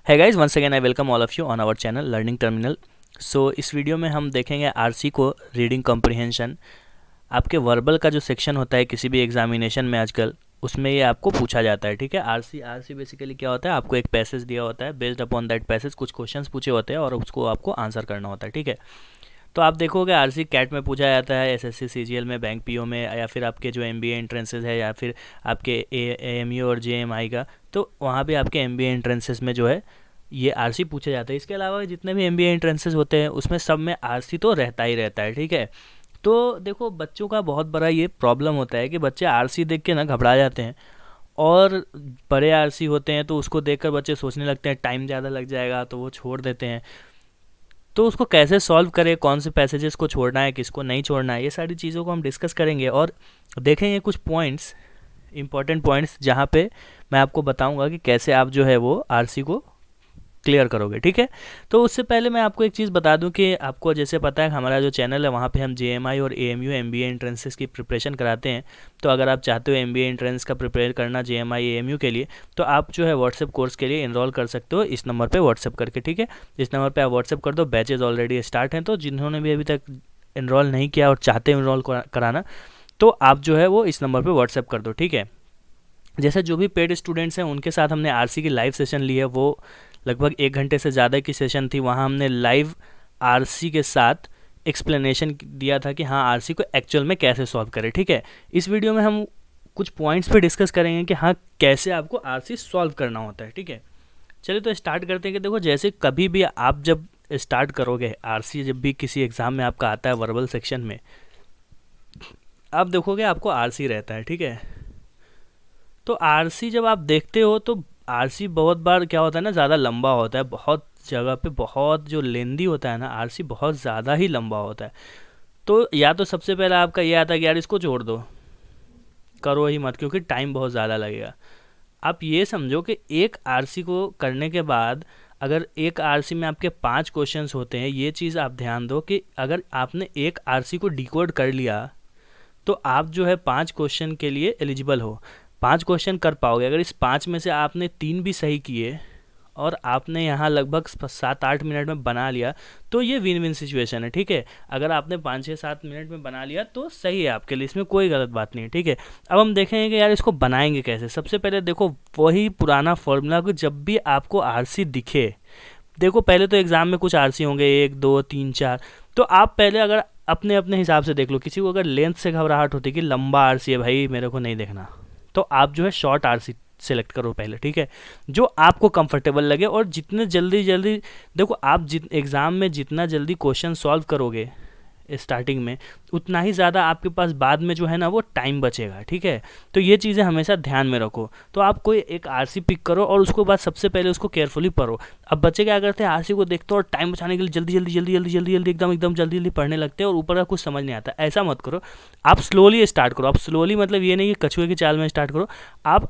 है guys, once again I welcome all of you on our channel learning terminal. So इस video में हम देखेंगे आरसी को रीडिंग कॉम्प्रिहेंशन। आपके वर्बल का जो सेक्शन होता है किसी भी एग्जामिनेशन में आजकल, उसमें ये आपको पूछा जाता है। ठीक है, आरसी आरसी बेसिकली क्या होता है, आपको एक पैसेज दिया होता है, बेस्ड अपॉन दैट पैसेज कुछ क्वेश्चंस पूछे होते हैं और उसको आपको आंसर करना होता है। ठीक है, तो आप देखोगे आरसी कैट में पूछा जाता है, एसएससी सीजीएल में, बैंक पीओ में, या फिर आपके जो एमबीए एंट्रेंसेस है, या फिर आपके एएमयू और जेएमआई का, तो वहाँ भी आपके एमबीए एंट्रेंसेस में जो है ये आरसी पूछा जाता है। इसके अलावा जितने भी एमबीए एंट्रेंसेस होते हैं उसमें सब में आरसी तो रहता ही रहता है। ठीक है, तो देखो बच्चों का बहुत बड़ा ये प्रॉब्लम होता है कि बच्चे आरसी देख के ना घबरा जाते हैं, और बड़े आरसी होते हैं तो उसको देखकर बच्चे सोचने लगते हैं टाइम ज़्यादा लग जाएगा, तो वो छोड़ देते हैं। तो उसको कैसे सॉल्व करें, कौन से पैसेजेस को छोड़ना है, किसको नहीं छोड़ना है, ये सारी चीज़ों को हम डिस्कस करेंगे और देखेंगे कुछ पॉइंट्स, इंपॉर्टेंट पॉइंट्स, जहाँ पे मैं आपको बताऊंगा कि कैसे आप जो है वो आरसी को क्लियर करोगे। ठीक है, तो उससे पहले मैं आपको एक चीज़ बता दूं कि आपको जैसे पता है हमारा जो चैनल है वहाँ पे हम जेएमआई और एएमयू एमबीए एंट्रेंसेस की प्रिपरेशन कराते हैं। तो अगर आप चाहते हो एमबीए एंट्रेंस का प्रिपेयर करना जेएमआई एएमयू के लिए, तो आप जो है व्हाट्सएप कोर्स के लिए इनरोल कर सकते हो इस नंबर पर व्हाट्सएप करके। ठीक है, इस नंबर पर आप व्हाट्सएप कर दो, बैचेज ऑलरेडी स्टार्ट हैं, तो जिन्होंने भी अभी तक इनरोल नहीं किया और चाहते हैं इनरोल कराना, तो आप जो है वो इस नंबर पर व्हाट्सएप कर दो। ठीक है, जैसे जो भी पेड स्टूडेंट्स हैं उनके साथ हमने आरसी की लाइव सेशन ली है, वो लगभग 1 घंटे से ज़्यादा की सेशन थी। वहाँ हमने लाइव आरसी के साथ एक्सप्लेनेशन दिया था कि हाँ आरसी को एक्चुअल में कैसे सॉल्व करें। ठीक है, इस वीडियो में हम कुछ पॉइंट्स पे डिस्कस करेंगे कि हाँ कैसे आपको आरसी सॉल्व करना होता है। ठीक है, चलिए तो स्टार्ट करते हैं कि देखो जैसे कभी भी आप जब स्टार्ट करोगे आरसी, जब भी किसी एग्ज़ाम में आपका आता है वर्बल सेक्शन में, आप देखोगे आपको आरसी रहता है। ठीक है, तो आरसी जब आप देखते हो तो आरसी बहुत बार क्या होता है ना, ज़्यादा लंबा होता है, बहुत जगह पे बहुत जो लेंदी होता है ना आरसी, बहुत ज़्यादा ही लंबा होता है। तो या तो सबसे पहले आपका ये आता है कि यार इसको छोड़ दो, करो ही मत, क्योंकि टाइम बहुत ज़्यादा लगेगा। आप ये समझो कि एक आरसी को करने के बाद, अगर एक आरसी में आपके 5 क्वेश्चंस होते हैं, ये चीज़ आप ध्यान दो कि अगर आपने एक आरसी को डिकोड कर लिया तो आप जो है 5 क्वेश्चन के लिए एलिजिबल हो। 5 क्वेश्चन कर पाओगे। अगर इस 5 में से आपने 3 भी सही किए और आपने यहाँ लगभग 7-8 मिनट में बना लिया, तो ये विन विन सिचुएशन है। ठीक है, अगर आपने 5-6-7 मिनट में बना लिया तो सही है आपके लिए, इसमें कोई गलत बात नहीं है। ठीक है, अब हम देखेंगे कि यार इसको बनाएंगे कैसे। सबसे पहले देखो वही पुराना फॉर्मूला कि जब भी आपको आरसी दिखे, देखो पहले तो एग्ज़ाम में कुछ आरसी होंगे 1 2 3 4, तो आप पहले अगर अपने अपने हिसाब से देख लो। किसी को अगर लेंथ से घबराहट होती है कि लंबा आरसी है भाई मेरे को नहीं देखना, तो आप जो है शॉर्ट आरसी सेलेक्ट करो पहले। ठीक है, जो आपको कंफर्टेबल लगे, और जितने जल्दी जल्दी देखो आप एग्ज़ाम में जितना जल्दी क्वेश्चन सॉल्व करोगे स्टार्टिंग में, उतना ही ज़्यादा आपके पास बाद में जो है ना वो टाइम बचेगा। ठीक है, तो ये चीज़ें हमेशा ध्यान में रखो। तो आप कोई एक आरसी पिक करो और उसको बाद सबसे पहले उसको केयरफुली पढ़ो। अब बच्चे क्या करते हैं, आरसी को देखते हो और टाइम बचाने के लिए जल्दी जल्दी जल्दी जल्दी जल्दी जल्दी एकदम एकदम जल्दी जल्दी पढ़ने लगते हैं और ऊपर का कुछ समझ नहीं आता। ऐसा मत करो, आप स्लोली स्टार्ट करो। आप स्लोली मतलब ये नहीं कि कछुए की चाल में स्टार्ट करो, आप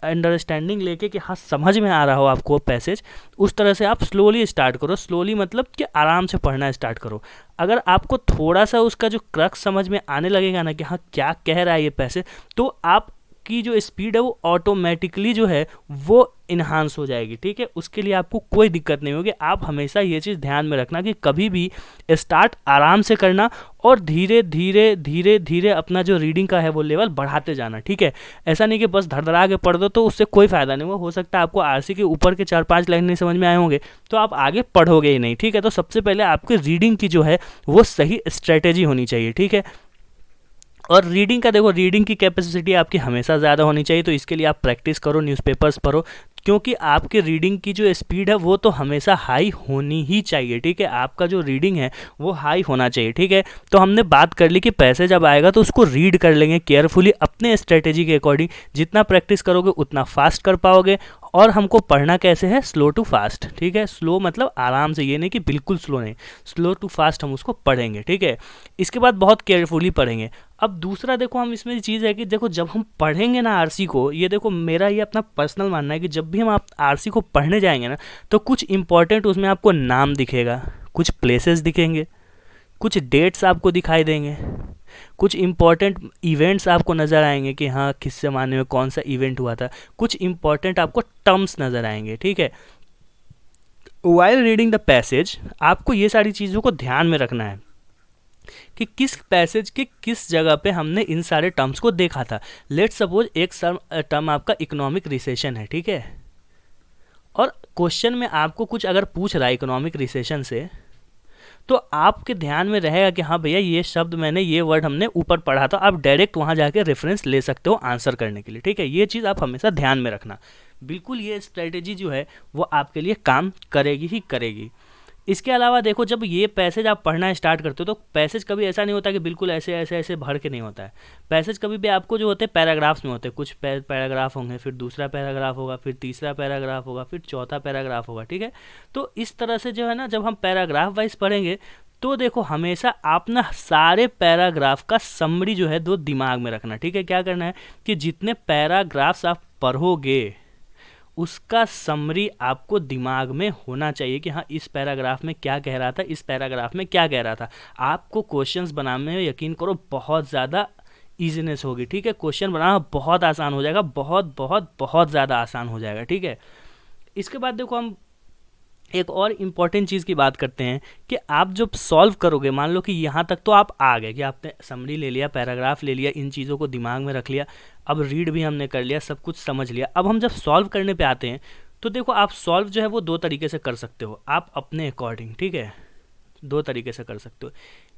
अंडरस्टैंडिंग लेके कि हाँ समझ में आ रहा हो आपको पैसेज, उस तरह से आप स्लोली स्टार्ट करो। स्लोली मतलब कि आराम से पढ़ना स्टार्ट करो। अगर आपको थोड़ा सा उसका जो क्रक्स समझ में आने लगेगा ना कि हाँ क्या कह रहा है ये पैसेज, तो आपकी जो स्पीड है वो ऑटोमेटिकली जो है वो इन्हांस हो जाएगी। ठीक है, उसके लिए आपको कोई दिक्कत नहीं होगी। आप हमेशा ये चीज़ ध्यान में रखना कि कभी भी स्टार्ट आराम से करना और धीरे धीरे धीरे धीरे अपना जो रीडिंग का है वो लेवल बढ़ाते जाना। ठीक है, ऐसा नहीं कि बस धड़धड़ा के पढ़ दो, तो उससे कोई फ़ायदा नहीं। वो हो सकता है आपको आरसी के ऊपर के 4-5 लाइन नहीं समझ में आए होंगे, तो आप आगे पढ़ोगे ही नहीं। ठीक है, तो सबसे पहले आपकी रीडिंग की जो है वो सही स्ट्रेटेजी होनी चाहिए। ठीक है, और रीडिंग का देखो, रीडिंग की कैपेसिटी आपकी हमेशा ज़्यादा होनी चाहिए, तो इसके लिए आप प्रैक्टिस करो, न्यूज़पेपर्स पढ़ो, क्योंकि आपकी रीडिंग की जो स्पीड है वो तो हमेशा हाई होनी ही चाहिए। ठीक है, आपका जो रीडिंग है वो हाई होना चाहिए। ठीक है, तो हमने बात कर ली कि पैसे जब आएगा तो उसको रीड कर लेंगे केयरफुली अपने स्ट्रेटेजी के अकॉर्डिंग। जितना प्रैक्टिस करोगे उतना फास्ट कर पाओगे। और हमको पढ़ना कैसे है, स्लो टू फास्ट। ठीक है, स्लो मतलब आराम से, ये नहीं कि बिल्कुल स्लो नहीं, स्लो टू फास्ट हम उसको पढ़ेंगे। ठीक है, इसके बाद बहुत केयरफुली पढ़ेंगे। अब दूसरा देखो, हम इसमें चीज़ है कि देखो जब हम पढ़ेंगे ना आरसी को, ये देखो मेरा ये अपना पर्सनल मानना है कि जब भी हम आप आरसी को पढ़ने जाएंगे ना, तो कुछ इंपॉर्टेंट उसमें आपको नाम दिखेगा, कुछ प्लेसेस दिखेंगे, कुछ डेट्स आपको दिखाई देंगे, कुछ इंपॉर्टेंट इवेंट्स आपको नज़र आएंगे कि हाँ किस ज़माने में कौन सा इवेंट हुआ था, कुछ इंपॉर्टेंट आपको टर्म्स नज़र आएंगे। ठीक है, व्हाइल रीडिंग द पैसेज आपको ये सारी चीज़ों को ध्यान में रखना है कि किस पैसेज के किस जगह पे हमने इन सारे टर्म्स को देखा था। लेट्स सपोज एक टर्म आपका इकोनॉमिक रिसेशन है, ठीक है, और क्वेश्चन में आपको कुछ अगर पूछ रहा है इकोनॉमिक रिसेशन से, तो आपके ध्यान में रहेगा कि हाँ भैया ये शब्द मैंने, ये वर्ड हमने ऊपर पढ़ा था। आप डायरेक्ट वहाँ जाके रेफरेंस ले सकते हो आंसर करने के लिए, ठीक है। ये चीज़ आप हमेशा ध्यान में रखना। बिल्कुल ये स्ट्रेटेजी जो है वो आपके लिए काम करेगी ही करेगी। इसके अलावा देखो, जब ये पैसेज आप पढ़ना स्टार्ट करते हो तो पैसेज कभी ऐसा नहीं होता कि बिल्कुल ऐसे ऐसे ऐसे भर के नहीं होता है। पैसेज कभी भी आपको जो होते हैं पैराग्राफ्स में होते हैं। कुछ पैराग्राफ होंगे, फिर दूसरा पैराग्राफ होगा, फिर तीसरा पैराग्राफ होगा, फिर चौथा पैराग्राफ होगा, ठीक है। तो इस तरह से जो है ना, जब हम पैराग्राफ वाइज पढ़ेंगे तो देखो हमेशा आप ना सारे पैराग्राफ का समरी जो है दो दिमाग में रखना, ठीक है। क्या करना है कि जितने पैराग्राफ्स आप पढ़ोगे उसका समरी आपको दिमाग में होना चाहिए कि हाँ इस पैराग्राफ में क्या कह रहा था, इस पैराग्राफ में क्या कह रहा था। आपको क्वेश्चंस बनाने में यकीन करो बहुत ज़्यादा ईजीनेस होगी, ठीक है। क्वेश्चन बनाना बहुत आसान हो जाएगा, बहुत बहुत बहुत ज़्यादा आसान हो जाएगा, ठीक है। इसके बाद देखो हम एक और इम्पॉर्टेंट चीज़ की बात करते हैं कि आप जब सॉल्व करोगे, मान लो कि यहाँ तक तो आप आ गए कि आपने समरी ले लिया, पैराग्राफ ले लिया, इन चीज़ों को दिमाग में रख लिया, अब रीड भी हमने कर लिया, सब कुछ समझ लिया। अब हम जब सॉल्व करने पे आते हैं तो देखो आप सॉल्व जो है वो दो तरीके से कर सकते हो, आप अपने अकॉर्डिंग, ठीक है। दो तरीके से कर सकते हो।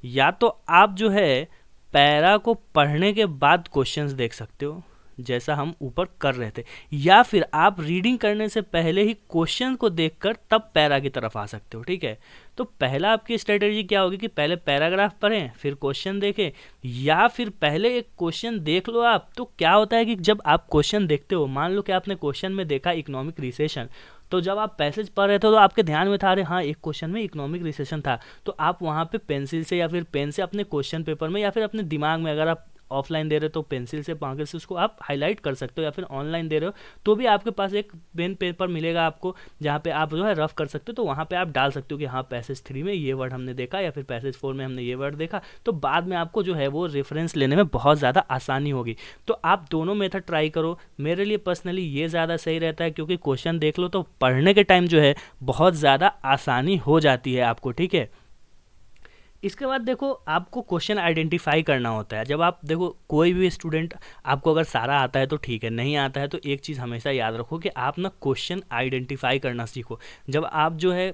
या तो आप जो है पैरा को पढ़ने के बाद क्वेश्चंस देख सकते हो जैसा हम ऊपर कर रहे थे, या फिर आप रीडिंग करने से पहले ही क्वेश्चन को देखकर तब पैरा की तरफ आ सकते हो, ठीक है। तो पहला आपकी स्ट्रेटेजी क्या होगी कि पहले पैराग्राफ पढ़ें फिर क्वेश्चन देखें, या फिर पहले एक क्वेश्चन देख लो आप। तो क्या होता है कि जब आप क्वेश्चन देखते हो, मान लो कि आपने क्वेश्चन में देखा इकोनॉमिक रिसेशन, तो जब आप पैसेज पढ़ रहे थे तो आपके ध्यान में था अरे हाँ एक क्वेश्चन में इकोनॉमिक रिसेशन था, तो आप वहाँ पे पेंसिल से या फिर पेन से अपने क्वेश्चन पेपर में या फिर अपने दिमाग में, अगर आप ऑफलाइन दे रहे हो तो पेंसिल से पाँके से उसको आप हाईलाइट कर सकते हो, या फिर ऑनलाइन दे रहे हो तो भी आपके पास एक पेन पेपर मिलेगा आपको जहाँ पे आप जो है रफ कर सकते हो। तो वहाँ पे आप डाल सकते हो कि हाँ पैसेज 3 में ये वर्ड हमने देखा, या फिर पैसेज 4 में हमने ये वर्ड देखा। तो बाद में आपको जो है वो रेफरेंस लेने में बहुत ज़्यादा आसानी होगी। तो आप दोनों मेथड ट्राई करो। मेरे लिए पर्सनली ये ज़्यादा सही रहता है, क्योंकि क्वेश्चन देख लो तो पढ़ने के टाइम जो है बहुत ज़्यादा आसानी हो जाती है आपको, ठीक है। इसके बाद देखो आपको क्वेश्चन आइडेंटिफाई करना होता है। जब आप देखो कोई भी स्टूडेंट, आपको अगर सारा आता है तो ठीक है, नहीं आता है तो एक चीज़ हमेशा याद रखो कि आप ना क्वेश्चन आइडेंटिफाई करना सीखो। जब आप जो है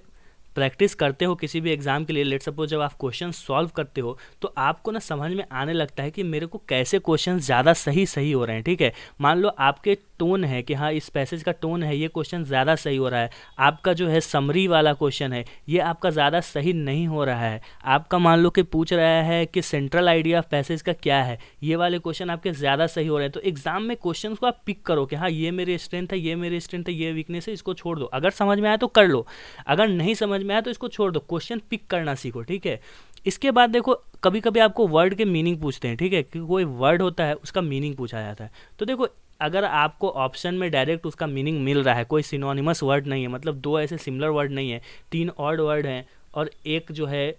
प्रैक्टिस करते हो किसी भी एग्जाम के लिए, लेट सपोज जब आप क्वेश्चन सॉल्व करते हो तो आपको ना समझ में आने लगता है कि मेरे को कैसे क्वेश्चन ज़्यादा सही हो रहे हैं, ठीक है। मान लो आपके टोन है कि हाँ इस पैसेज का टोन है, ये क्वेश्चन ज़्यादा सही हो रहा है। आपका जो है समरी वाला क्वेश्चन है ये आपका ज़्यादा सही नहीं हो रहा है। आपका मान लो कि पूछ रहा है कि सेंट्रल आइडिया ऑफ पैसेज का क्या है, ये वाले क्वेश्चन आपके ज़्यादा सही हो रहे हैं। तो एग्जाम में क्वेश्चन को आप पिक करो कि हाँ ये मेरी स्ट्रेंथ है, ये मेरी स्ट्रेंथ है, ये वीकनेस है, इसको छोड़ दो। अगर समझ में आया तो कर लो, अगर नहीं समझ में आया तो इसको छोड़ दो। क्वेश्चन पिक करना सीखो, ठीक है। इसके बाद देखो कभी कभी आपको वर्ड के मीनिंग पूछते हैं, ठीक है, कि कोई वर्ड होता है उसका मीनिंग पूछा जाता है। तो देखो अगर आपको ऑप्शन में डायरेक्ट उसका मीनिंग मिल रहा है, कोई सिनोनिमस वर्ड नहीं है, मतलब दो ऐसे सिमिलर वर्ड नहीं है, 3 ऑड वर्ड हैं और एक जो है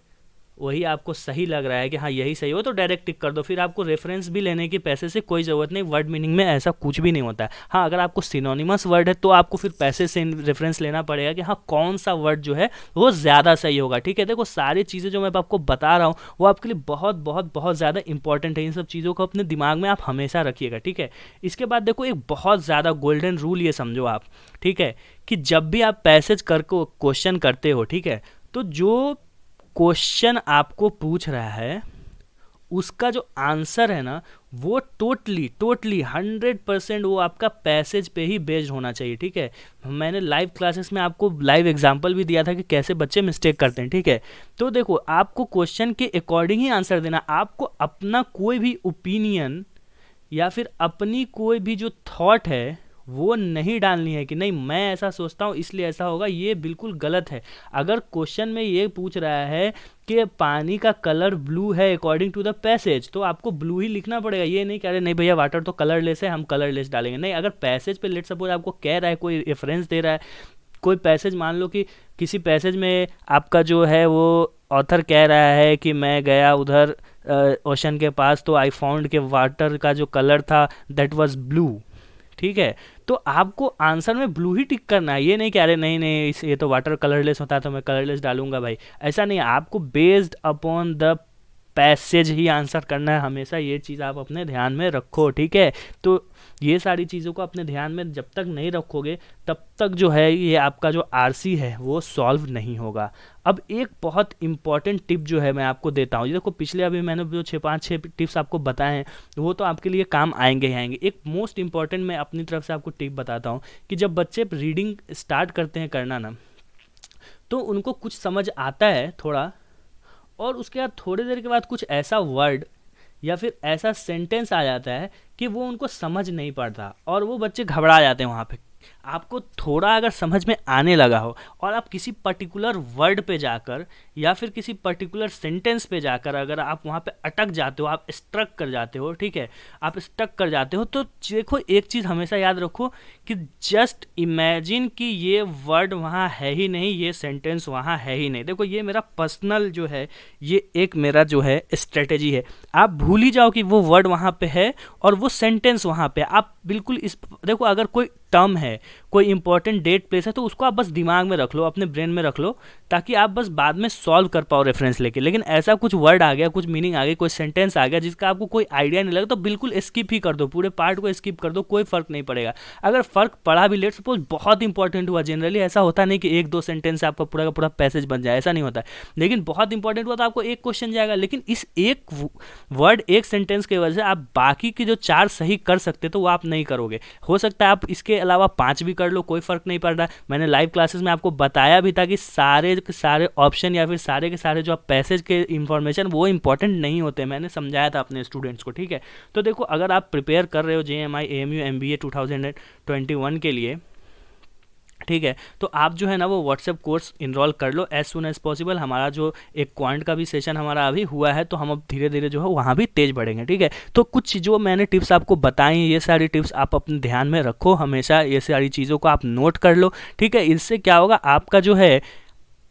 वही आपको सही लग रहा है कि हाँ यही सही हो, तो डायरेक्ट टिक कर दो। फिर आपको रेफरेंस भी लेने की पैसे से कोई ज़रूरत नहीं। वर्ड मीनिंग में ऐसा कुछ भी नहीं होता है। हाँ अगर आपको सिनोनिमस वर्ड है तो आपको फिर पैसे से रेफरेंस लेना पड़ेगा कि हाँ कौन सा वर्ड जो है वो ज़्यादा सही होगा, ठीक है। देखो सारी चीज़ें जो मैं आपको बता रहा हूँ वो आपके लिए बहुत बहुत बहुत ज़्यादा इंपॉर्टेंट है। इन सब चीज़ों को अपने दिमाग में आप हमेशा रखिएगा, ठीक है। इसके बाद देखो एक बहुत ज़्यादा गोल्डन रूल ये समझो आप, ठीक है, कि जब भी आप पैसेज करके क्वेश्चन करते हो, ठीक है, तो जो क्वेश्चन आपको पूछ रहा है उसका जो आंसर है ना वो टोटली 100% वो आपका पैसेज पे ही बेस्ड होना चाहिए, ठीक है। मैंने लाइव क्लासेस में आपको लाइव एग्जांपल भी दिया था कि कैसे बच्चे मिस्टेक करते हैं, ठीक है। तो देखो आपको क्वेश्चन के अकॉर्डिंग ही आंसर देना। आपको अपना कोई भी ओपिनियन या फिर अपनी कोई भी जो थॉट है वो नहीं डालनी है कि नहीं मैं ऐसा सोचता हूँ इसलिए ऐसा होगा, ये बिल्कुल गलत है। अगर क्वेश्चन में ये पूछ रहा है कि पानी का कलर ब्लू है अकॉर्डिंग टू द पैसेज, तो आपको ब्लू ही लिखना पड़ेगा। ये नहीं कह रहे नहीं भैया वाटर तो कलरलेस है हम कलरलेस डालेंगे, नहीं। अगर पैसेज पे लेट सपोज आपको कह रहा है, कोई रेफरेंस दे रहा है, कोई पैसेज, मान लो कि किसी पैसेज में आपका जो है वो ऑथर कह रहा है कि मैं गया उधर ओशन के पास तो आई फाउंड के वाटर का जो कलर था दैट वाज ब्लू, ठीक है। तो आपको आंसर में ब्लू ही टिक करना है, ये नहीं कि अरे नहीं नहीं ये तो वाटर कलरलेस होता है तो मैं कलरलेस डालूंगा भाई, ऐसा नहीं है। आपको based upon the passage he answer करना है हमेशा, ये चीज़ आप अपने ध्यान में रखो, ठीक है। तो ये सारी चीज़ों को अपने ध्यान में जब तक नहीं रखोगे तब तक जो है ये आपका जो आरसी है वो सॉल्व नहीं होगा। अब एक बहुत इंपॉर्टेंट टिप जो है मैं आपको देता हूँ, ये देखो पिछले अभी मैंने जो 5-6 टिप्स आपको बताए हैं वो तो आपके लिए काम आएंगे ही आएंगे। एक मोस्ट इंपॉर्टेंट मैं अपनी तरफ से आपको टिप बताता हूँ कि जब बच्चे रीडिंग स्टार्ट करते हैं करना ना, तो उनको कुछ समझ आता है थोड़ा, और उसके बाद थोड़ी देर के बाद कुछ ऐसा वर्ड या फिर ऐसा सेंटेंस आ जाता है कि वो उनको समझ नहीं पड़ता और वो बच्चे घबरा जाते हैं वहाँ पे। आपको थोड़ा अगर समझ में आने लगा हो और आप किसी पर्टिकुलर वर्ड पे जाकर या फिर किसी पर्टिकुलर सेंटेंस पे जाकर अगर आप वहाँ पे अटक जाते हो, आप स्ट्रक कर जाते हो, ठीक है, आप स्टक कर जाते हो, तो देखो एक चीज़ हमेशा याद रखो कि जस्ट इमेजिन कि ये वर्ड वहाँ है ही नहीं, ये सेंटेंस वहाँ है ही नहीं। देखो ये मेरा पर्सनल जो है, ये एक मेरा जो है स्ट्रेटेजी है। आप भूल ही जाओ कि वो वर्ड वहाँ पे है और वो सेंटेंस वहाँ पे, आप बिल्कुल इस देखो अगर कोई टर्म है, कोई इंपॉर्टेंट डेट प्लेस है, तो उसको आप बस दिमाग में रख लो, अपने ब्रेन में रख लो, ताकि आप बस बाद में सॉल्व कर पाओ रेफरेंस लेके। लेकिन ऐसा कुछ वर्ड आ गया, कुछ मीनिंग आ गई, कोई सेंटेंस आ गया जिसका आपको कोई आइडिया नहीं लगा, तो बिल्कुल स्किप ही कर दो, पूरे पार्ट को स्किप कर दो, कोई फर्क नहीं पड़ेगा। अगर फर्क पड़ा भी, लेट सपोज बहुत इंपॉर्टेंट हुआ, जनरली ऐसा होता नहीं कि 1-2 सेंटेंस से आपका पूरा का पूरा पैसेज बन जाए, ऐसा नहीं होता है, लेकिन बहुत इंपॉर्टेंट हुआ तो आपको एक क्वेश्चन जाएगा, लेकिन इस एक वर्ड एक सेंटेंस की वजह से आप बाकी की जो 4 सही कर सकते तो वो आप नहीं करोगे। हो सकता है आप इसके अलावा 5 भी कर लो, कोई फर्क नहीं पड़ रहा। मैंने लाइव क्लासेस में आपको बताया भी था कि सारे के सारे ऑप्शन या फिर सारे के सारे जो आप पैसेज के इंफॉर्मेशन वो इंपॉर्टेंट नहीं होते, मैंने समझाया था अपने स्टूडेंट्स को, ठीक है। तो देखो अगर आप प्रिपेयर कर रहे हो JMI AMU MBA 2021 के लिए, ठीक है, तो आप जो है ना वो व्हाट्सएप कोर्स इनरोल कर लो एज सुन एज पॉसिबल। हमारा जो एक क्वांट का भी सेशन हमारा अभी हुआ है, तो हम अब धीरे धीरे जो है वहाँ भी तेज बढ़ेंगे, ठीक है। तो कुछ जो मैंने टिप्स आपको बताई, ये सारी टिप्स आप अपने ध्यान में रखो हमेशा, ये सारी चीज़ों को आप नोट कर लो, ठीक है। इससे क्या होगा, आपका जो है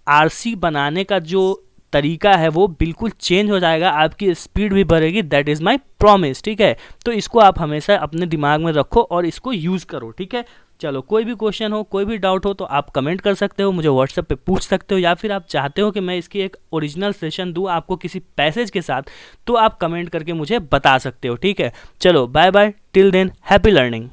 आरसी बनाने का जो तरीका है वो बिल्कुल चेंज हो जाएगा, आपकी स्पीड भी बढ़ेगी, दैट इज़ माई प्रॉमिस, ठीक है। तो इसको आप हमेशा अपने दिमाग में रखो और इसको यूज़ करो, ठीक है। चलो कोई भी क्वेश्चन हो, कोई भी डाउट हो तो आप कमेंट कर सकते हो, मुझे व्हाट्सएप पे पूछ सकते हो, या फिर आप चाहते हो कि मैं इसकी एक ओरिजिनल सेशन दूँ आपको किसी पैसेज के साथ, तो आप कमेंट करके मुझे बता सकते हो, ठीक है। चलो bye bye, till then happy learning.